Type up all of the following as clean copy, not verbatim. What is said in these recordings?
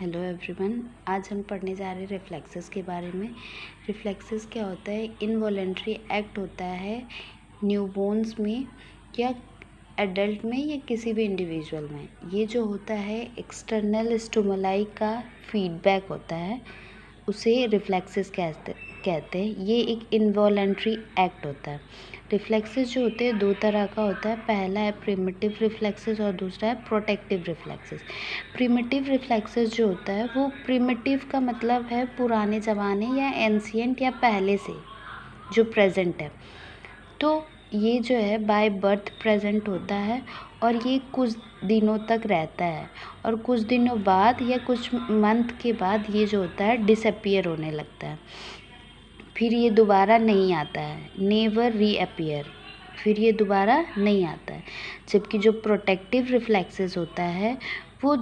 Hello everyone. आज हम पढ़ने जा रहे हैं रिफ्लेक्सेस के बारे में। रिफ्लेक्सेस क्या होता है? इनवॉलेंट्री एक्ट होता है न्यूबॉर्न्स में या एडल्ट में या किसी भी इंडिविजुअल में। ये जो होता है एक्सटर्नल स्टिमुलाई का फीडबैक होता है, उसे रिफ्लेक्सेस कहते हैं। ये एक इनवॉलेंट्री एक्ट होता है। रिफ्लेक्सेस जो होते हैं दो तरह का होता है। पहला है प्रिमिटिव रिफ्लेक्सेस और दूसरा है प्रोटेक्टिव रिफ्लेक्सेस। प्रिमिटिव रिफ्लेक्सेस जो होता है वो प्रिमिटिव का मतलब है पुराने ज़माने या एंशियंट या पहले से जो प्रेजेंट है। तो ये जो है बाय बर्थ प्रेजेंट होता है और ये कुछ दिनों तक रहता है और कुछ दिनों बाद या कुछ मंथ के बाद ये जो होता है डिसअपियर होने लगता है। फिर ये दोबारा नहीं आता है, नेवर रीअपियर। फिर ये दोबारा नहीं आता है। जबकि जो प्रोटेक्टिव रिफ्लेक्सेस होता है वो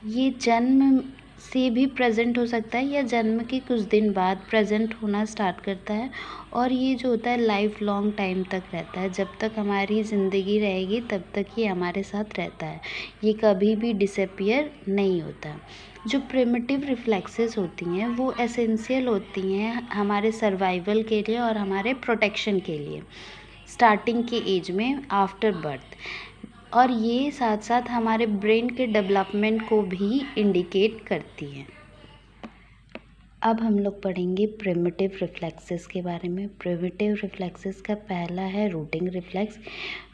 ये जन्म से भी प्रेजेंट हो सकता है या जन्म के कुछ दिन बाद प्रेजेंट होना स्टार्ट करता है और ये जो होता है लाइफ लॉन्ग टाइम तक रहता है। जब तक हमारी ज़िंदगी रहेगी तब तक ये हमारे साथ रहता है। ये कभी भी डिसअपियर नहीं होता। जो प्रिमिटिव रिफ्लेक्सेस होती हैं वो एसेंशियल होती हैं हमारे सर्वाइवल के लिए और हमारे प्रोटेक्शन के लिए स्टार्टिंग के एज में आफ्टर बर्थ। और ये साथ साथ हमारे ब्रेन के डेवलपमेंट को भी इंडिकेट करती हैं। अब हम लोग पढ़ेंगे प्रिमिटिव रिफ्लेक्सेस के बारे में। प्रिमिटिव रिफ्लेक्सेस का पहला है रूटिंग रिफ्लेक्स।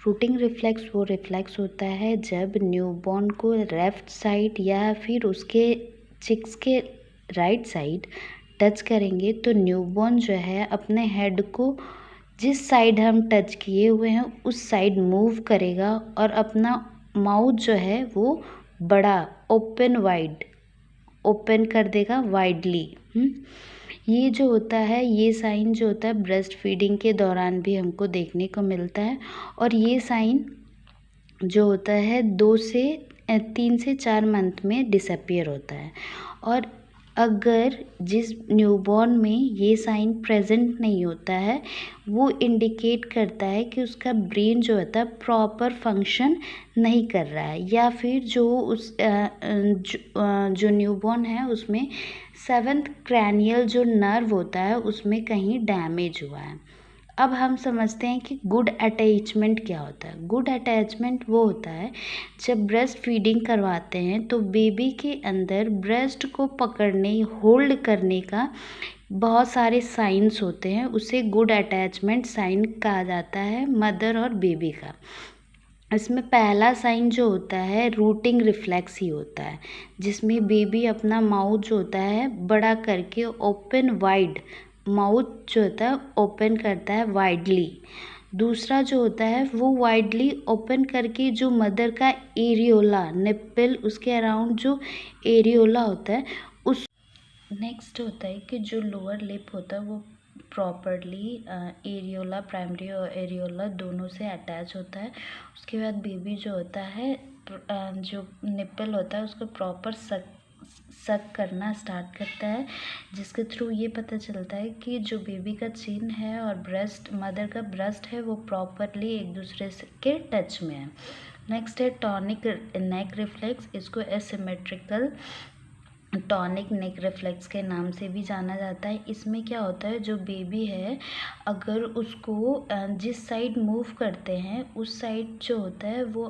रूटिंग रिफ्लेक्स वो रिफ्लेक्स होता है जब न्यूबॉर्न को लेफ्ट साइड या फिर उसके चिक्स के राइट साइड टच करेंगे तो न्यूबॉर्न जो है अपने हेड को जिस साइड हम टच किए हुए हैं उस साइड मूव करेगा और अपना माउथ जो है वो बड़ा ओपन कर देगा वाइडली। ये जो होता है ये साइन जो होता है ब्रेस्ट फीडिंग के दौरान भी हमको देखने को मिलता है और ये साइन जो होता है 3 से 4 मंथ में डिसअपियर होता है। और अगर जिस न्यूबॉर्न में ये साइन प्रेजेंट नहीं होता है वो इंडिकेट करता है कि उसका ब्रेन जो होता है प्रॉपर फंक्शन नहीं कर रहा है या फिर जो न्यूबॉर्न है उसमें 7th क्रैनियल जो नर्व होता है उसमें कहीं डैमेज हुआ है। अब हम समझते हैं कि गुड अटैचमेंट क्या होता है। गुड अटैचमेंट वो होता है जब ब्रेस्ट फीडिंग करवाते हैं तो बेबी के अंदर ब्रेस्ट को पकड़ने होल्ड करने का बहुत सारे साइंस होते हैं। उसे गुड अटैचमेंट साइन कहा जाता है मदर और बेबी का। इसमें पहला साइन जो होता है रूटिंग रिफ्लेक्स ही होता है जिसमें बेबी अपना माउथ जो होता है बड़ा करके ओपन वाइड माउथ जो होता है ओपन करता है वाइडली। दूसरा जो होता है वो वाइडली ओपन करके जो मदर का एरियोला निप्पल उसके अराउंड जो एरियोला होता है उस नेक्स्ट होता है कि जो लोअर लिप होता है वो प्रॉपरली एरियोला प्राइमरी और एरियोला दोनों से अटैच होता है। उसके बाद बेबी जो होता है जो निप्पल होता है उसको प्रॉपर सक करना स्टार्ट करता है जिसके थ्रू ये पता चलता है कि जो बेबी का चिन है और ब्रेस्ट मदर का ब्रेस्ट है वो प्रॉपरली एक दूसरे के टच में है। नेक्स्ट है टॉनिक नेक रिफ्लेक्स। इसको एसिमेट्रिकल टॉनिक नेक रिफ्लेक्स के नाम से भी जाना जाता है। इसमें क्या होता है जो बेबी है अगर उसको जिस साइड मूव करते हैं उस साइड जो होता है वो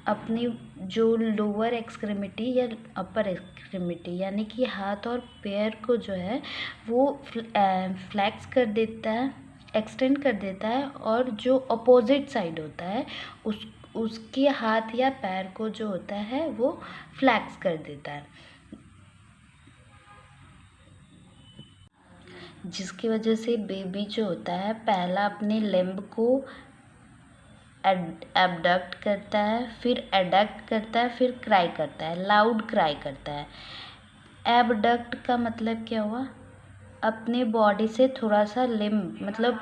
अपनी जो लोअर एक्सट्रीमिटी या अपर एक्सट्रीमिटी यानी कि हाथ और पैर को जो है वो फ्लैक्स कर देता है एक्सटेंड कर देता है और जो अपोजिट साइड होता है उसके हाथ या पैर को जो होता है वो फ्लैक्स कर देता है जिसकी वजह से बेबी जो होता है पहला अपने लिम्ब को एबडक्ट करता है फिर एडक्ट करता है फिर क्राई करता है लाउड क्राई करता है। एबडक्ट का मतलब क्या हुआ? अपने बॉडी से थोड़ा सा लिम्ब मतलब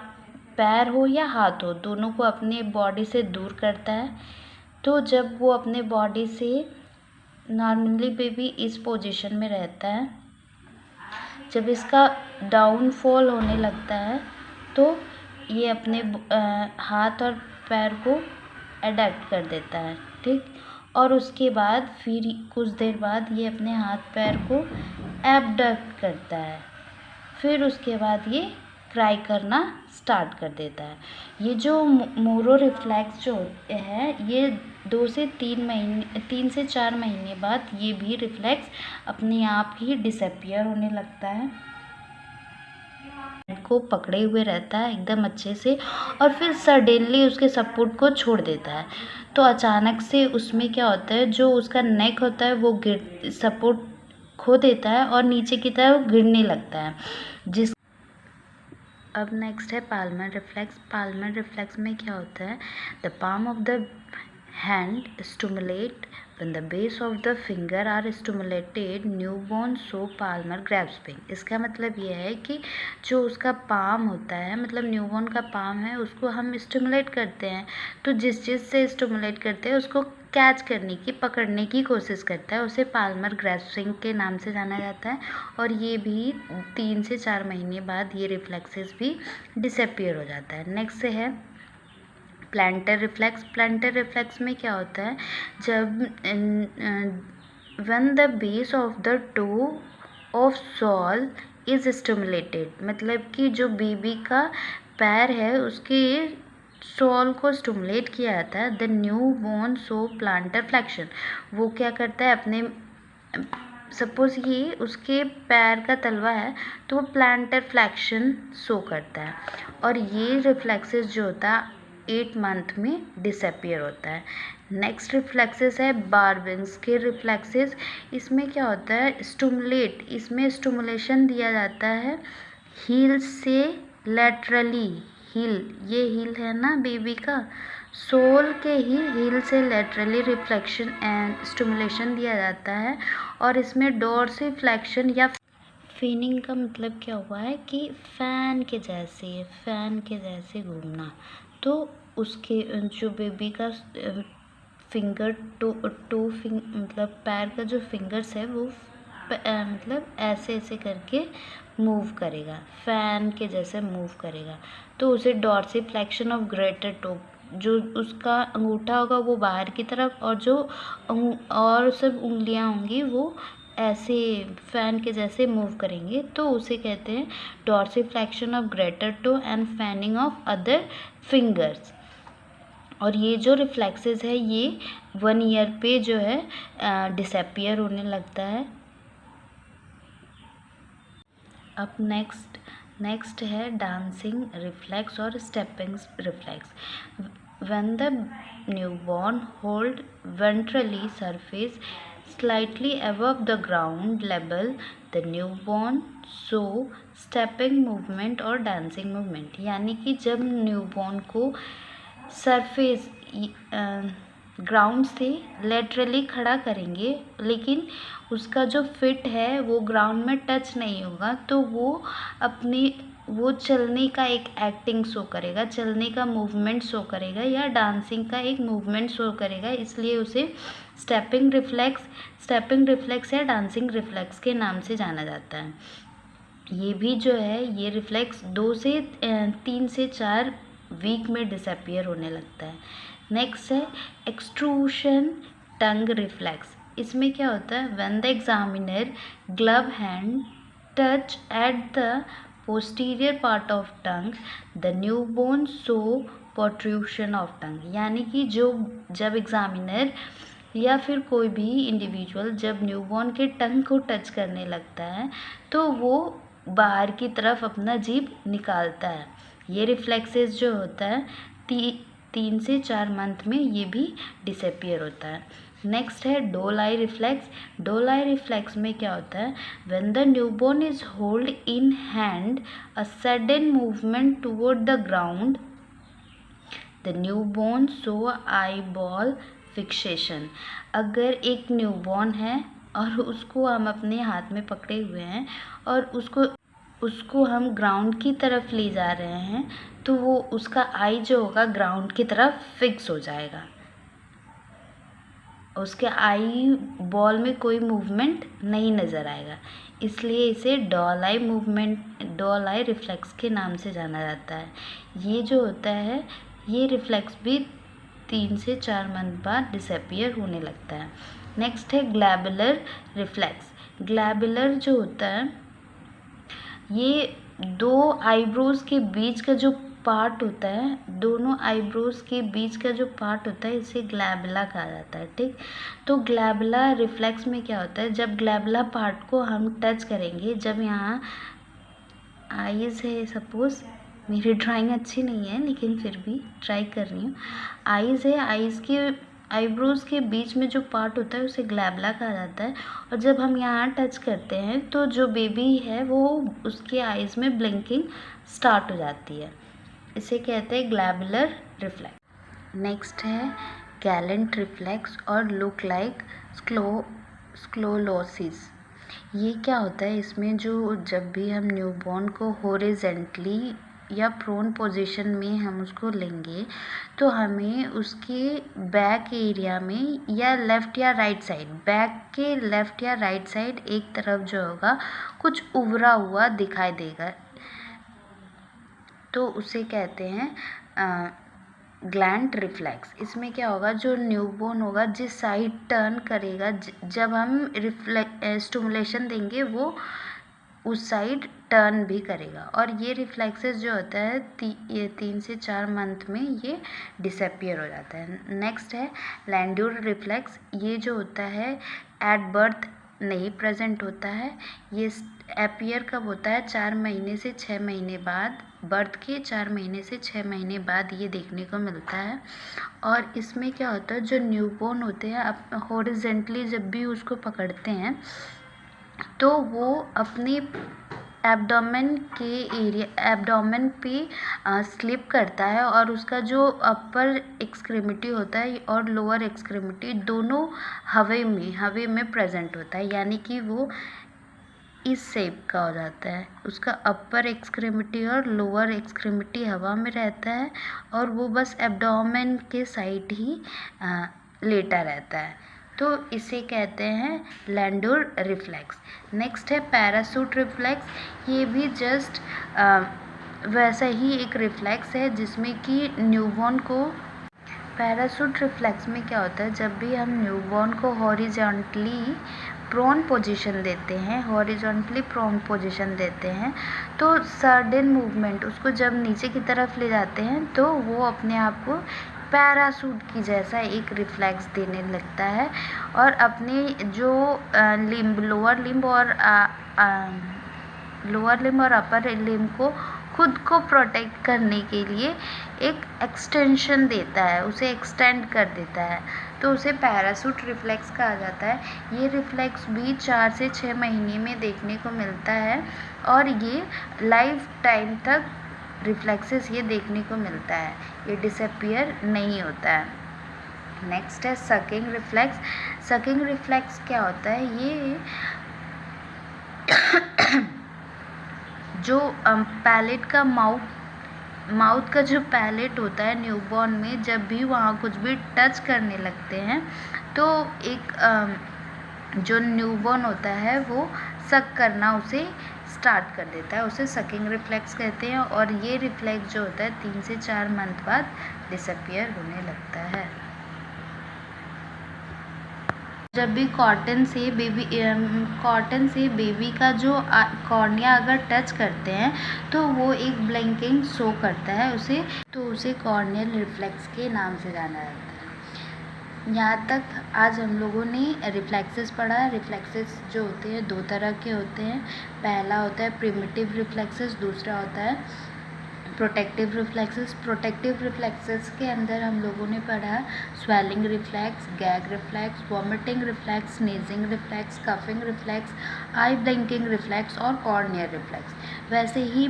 पैर हो या हाथ हो दोनों को अपने बॉडी से दूर करता है। तो जब वो अपने बॉडी से नॉर्मली बेबी इस पोजीशन में रहता है जब इसका डाउनफॉल होने लगता है तो ये अपने हाथ और पैर को एडक्ट कर देता है। ठीक। और उसके बाद फिर कुछ देर बाद ये अपने हाथ पैर को एबडक्ट करता है, फिर उसके बाद ये क्राई करना स्टार्ट कर देता है। ये जो मोरो रिफ्लेक्स जो है ये 2 से 3 से 4 महीने बाद ये भी रिफ्लेक्स अपने आप ही डिसअपियर होने लगता है, को पकड़े हुए रहता है एकदम अच्छे से, और फिर सडनली उसके सपोर्ट को छोड़ देता है। तो अचानक से उसमें क्या होता है, जो उसका नेक होता है वो सपोर्ट खो देता है और नीचे की तरफ गिरने लगता है। अब नेक्स्ट है पाल्मर रिफ्लेक्स। पाल्मर रिफ्लेक्स में क्या होता है, the palm of the hand stimulate when the base of the finger are stimulated newborn so palmar grasping। इसका मतलब यह है कि जो उसका पाम होता है, मतलब न्यूबॉर्न का पाम है, उसको हम स्टिमुलेट करते हैं, तो जिस चीज़ से स्टिमुलेट करते हैं उसको कैच करने की, पकड़ने की कोशिश करता है, उसे पाल्मर ग्रैस्पिंग के नाम से जाना जाता है। और ये भी 3 से 4 महीने बाद ये रिफ्लेक्सेस भी डिसअपियर हो जाता है। नेक्स्ट है प्लांटर रिफ्लेक्स। प्लांटर रिफ्लेक्स में क्या होता है, जब when the base of the toe of sole is stimulated, मतलब कि जो बेबी का पैर है उसके सॉल को स्टिमुलेट किया जाता है, the newborn so plantar flexion. वो क्या करता है, अपने सपोज ये उसके पैर का तलवा है तो वो प्लांटर फ्लेक्शन शो करता है, और ये रिफ्लेक्सेस जो होता है 8 मंथ में डिसअपियर होता है। नेक्स्ट रिफ्लेक्सेस है बार्बिन्स के रिफ्लेक्सेस। इसमें क्या होता है, स्टिमुलेट, इसमें स्टिमुलेशन दिया जाता है हील से लैटरली। हील, ये हील है ना बेबी का, सोल के ही हील से लैटरली रिफ्लेक्शन एंड स्टिमुलेशन दिया जाता है, और इसमें डोर्सिफ्लेक्शन या फेनिंग का मतलब क्या हुआ है कि फैन के जैसे घूमना। तो उसके जो बेबी का फिंगर मतलब पैर का जो फिंगर्स है वो मतलब ऐसे करके मूव करेगा, फैन के जैसे मूव करेगा, तो उसे डॉर्सिफ्लेक्शन ऑफ ग्रेटर टो, जो उसका अंगूठा होगा वो बाहर की तरफ, और जो और सब उंगलियां होंगी वो ऐसे फैन के जैसे मूव करेंगे, तो उसे कहते हैं dorsiflexion of greater toe and fanning of other fingers. और ये जो रिफ्लेक्सेस है ये 1 ईयर पे जो है डिसअपियर होने लगता है। अब नेक्स्ट है डांसिंग रिफ्लेक्स और stepping reflex. When the newborn hold ventrally surface slightly above the ground level, the newborn show stepping movement और dancing movement। यानी कि जब न्यूबॉर्न को सरफेस ग्राउंड से लेटरली खड़ा करेंगे, लेकिन उसका जो फिट है वो ग्राउंड में टच नहीं होगा, तो वो चलने का एक एक्टिंग शो करेगा, चलने का मूवमेंट शो करेगा, या डांसिंग का एक मूवमेंट शो करेगा, इसलिए उसे स्टेपिंग रिफ्लेक्स या डांसिंग रिफ्लेक्स के नाम से जाना जाता है। ये भी जो है ये रिफ्लेक्स 3 से 4 वीक में डिसअपियर होने लगता है। नेक्स्ट है एक्सट्रूशन टंग रिफ्लेक्स। इसमें क्या होता है, when the examiner glove hand touch at the posterior part of tongue, the newborn show protrusion of tongue. यानी कि जब एग्जामिनर या फिर कोई भी इंडिविजुअल जब न्यूबॉर्न के टंग को टच करने लगता है तो वो बाहर की तरफ अपना जीभ निकालता है। ये रिफ्लेक्सेस जो होता है 3 से 4 मंथ में ये भी डिसअपियर होता है। नेक्स्ट है डोल आई रिफ्लेक्स। डोल आई रिफ्लेक्स में क्या होता है, when the newborn is hold in hand a sudden movement toward the ground, the newborn show eye ball fixation. अगर एक न्यूबॉर्न है और उसको हम अपने हाथ में पकड़े हुए हैं और उसको हम ग्राउंड की तरफ ले जा रहे हैं, तो वो उसका आई जो होगा ग्राउंड की तरफ फिक्स हो जाएगा, उसके आई बॉल में कोई मूवमेंट नहीं नज़र आएगा, इसलिए इसे डॉल आई रिफ्लेक्स के नाम से जाना जाता है। ये जो होता है ये रिफ्लेक्स भी 3 से 4 मंथ बाद डिसअपियर होने लगता है। नेक्स्ट है ग्लैबुलर रिफ्लेक्स। ग्लैबुलर जो होता है ये दो आईब्रोज के बीच का जो पार्ट होता है, दोनों आईब्रोज के बीच का जो पार्ट होता है इसे ग्लैबुला कहा जाता है। ठीक, तो ग्लैबुला रिफ्लेक्स में क्या होता है, जब ग्लैबुला पार्ट को हम टच करेंगे, जब यहाँ आईज है, सपोज मेरी ड्राइंग अच्छी नहीं है लेकिन फिर भी ट्राई कर रही हूँ। आईज है, आईज के आईब्रोज के बीच में जो पार्ट होता है उसे ग्लैबुला कहा जाता है। और जब हम यहाँ टच करते हैं तो जो बेबी है वो उसके आईज में ब्लिंकिंग स्टार्ट हो जाती है, इसे कहते हैं ग्लैबुलर रिफ्लेक्स। नेक्स्ट है गैलेंट रिफ्लेक्स और लुक लाइक स्क्लेरोसिस। ये क्या होता है, इसमें जो जब भी हम न्यूबॉर्न को हॉरिजॉन्टली या प्रोन पोजीशन में हम उसको लेंगे तो हमें उसके बैक एरिया में या लेफ़्ट या राइट साइड, बैक के लेफ़्ट या राइट साइड एक तरफ जो होगा कुछ उभरा हुआ दिखाई देगा, तो उसे कहते हैं ग्लैंट रिफ्लेक्स। इसमें क्या होगा, जो न्यूबॉर्न होगा जिस साइड टर्न करेगा, जब हम स्टिमुलेशन देंगे वो उस साइड टर्न भी करेगा। और ये रिफ्लेक्सेस जो होता है ये 3 से 4 मंथ में ये डिसअपियर हो जाता है। नेक्स्ट है लैंड्यूर रिफ्लेक्स। ये जो होता है एट बर्थ नहीं प्रेजेंट होता है, ये अपीयर कब होता है, 4 महीने से 6 महीने बाद, बर्थ के 4 महीने से 6 महीने बाद ये देखने को मिलता है। और इसमें क्या होता है, जो न्यूबॉर्न होते हैं अब हॉरिजॉन्टली जब भी उसको पकड़ते हैं तो वो अपने एब्डोमेन पे स्लिप करता है और उसका जो अपर एक्सट्रीमिटी होता है और लोअर एक्सट्रीमिटी दोनों हवे में प्रेजेंट होता है, यानी कि वो इस शेप का हो जाता है। उसका अपर एक्सट्रीमिटी और लोअर एक्सट्रीमिटी हवा में रहता है और वो बस एब्डोमेन के साइड ही लेटा रहता है, तो इसे कहते हैं लैंड्यूर रिफ्लेक्स। नेक्स्ट है पैराशूट रिफ्लेक्स। ये भी जस्ट वैसा ही एक रिफ्लेक्स है जिसमें कि न्यूबॉर्न को, पैराशूट रिफ्लेक्स में क्या होता है, जब भी हम न्यूबॉर्न को हॉरिजॉन्टली प्रोन पोजीशन देते हैं, हॉरिजॉन्टली प्रोन पोजीशन देते हैं तो सडन मूवमेंट, उसको जब नीचे की तरफ ले जाते हैं तो वो अपने आप को पैराशूट की जैसा एक रिफ्लेक्स देने लगता है और अपने जो लोअर लिम्ब और अपर लिम्ब को खुद को प्रोटेक्ट करने के लिए एक एक्सटेंशन देता है, उसे एक्सटेंड कर देता है, तो उसे पैराशूट रिफ्लेक्स कहा जाता है। ये रिफ्लेक्स भी 4 से 6 महीने में देखने को मिलता है और ये लाइफ टाइम तक रिफ्लेक्सेस ये देखने को मिलता है, ये डिसअपियर नहीं होता है। नेक्स्ट है सकिंग रिफ्लेक्स। सकिंग रिफ्लेक्स क्या होता है, ये जो पैलेट का माउथ का जो पैलेट होता है न्यूबॉर्न में, जब भी वहाँ कुछ भी टच करने लगते हैं तो एक जो न्यूबॉर्न होता है वो सक करना उसे स्टार्ट कर देता है, उसे सकिंग रिफ्लेक्स कहते हैं। और ये रिफ्लेक्स जो होता है 3 से 4 मंथ बाद डिसअपियर होने लगता है। जब भी कॉटन से बेबी का जो कॉर्निया अगर टच करते हैं तो वो एक ब्लिंकिंग शो करता है उसे कॉर्नियल रिफ्लेक्स के नाम से जाना जाता है। यहाँ तक आज हम लोगों ने रिफ्लेक्सेस पढ़ा। रिफ्लेक्सेस जो होते हैं 2 तरह के होते हैं। पहला होता है प्रिमिटिव रिफ्लेक्सेस, दूसरा होता है प्रोटेक्टिव रिफ्लेक्सेस। प्रोटेक्टिव रिफ्लेक्सेस के अंदर हम लोगों ने पढ़ा swallowing reflex, gag reflex, vomiting reflex, sneezing reflex, coughing reflex, eye blinking reflex और कॉर्नियल रिफ्लेक्स। वैसे ही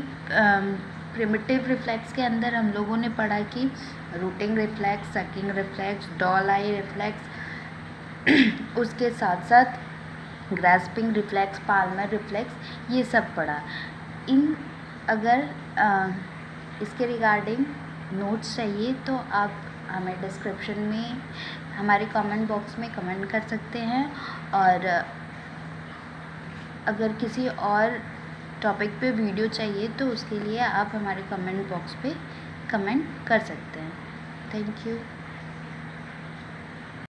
प्रिमिटिव रिफ्लेक्स के अंदर हम लोगों ने पढ़ा कि rooting reflex, sucking reflex, doll eye reflex, उसके साथ साथ ग्रास्पिंग रिफ्लेक्स, पाल्मर रिफ्लेक्स, ये सब पढ़ा। अगर इसके रिगार्डिंग नोट्स चाहिए तो आप हमें डिस्क्रिप्शन में हमारे कमेंट बॉक्स में कमेंट कर सकते हैं, और अगर किसी और टॉपिक पे वीडियो चाहिए तो उसके लिए आप हमारे कमेंट बॉक्स पे कमेंट कर सकते हैं। Thank you.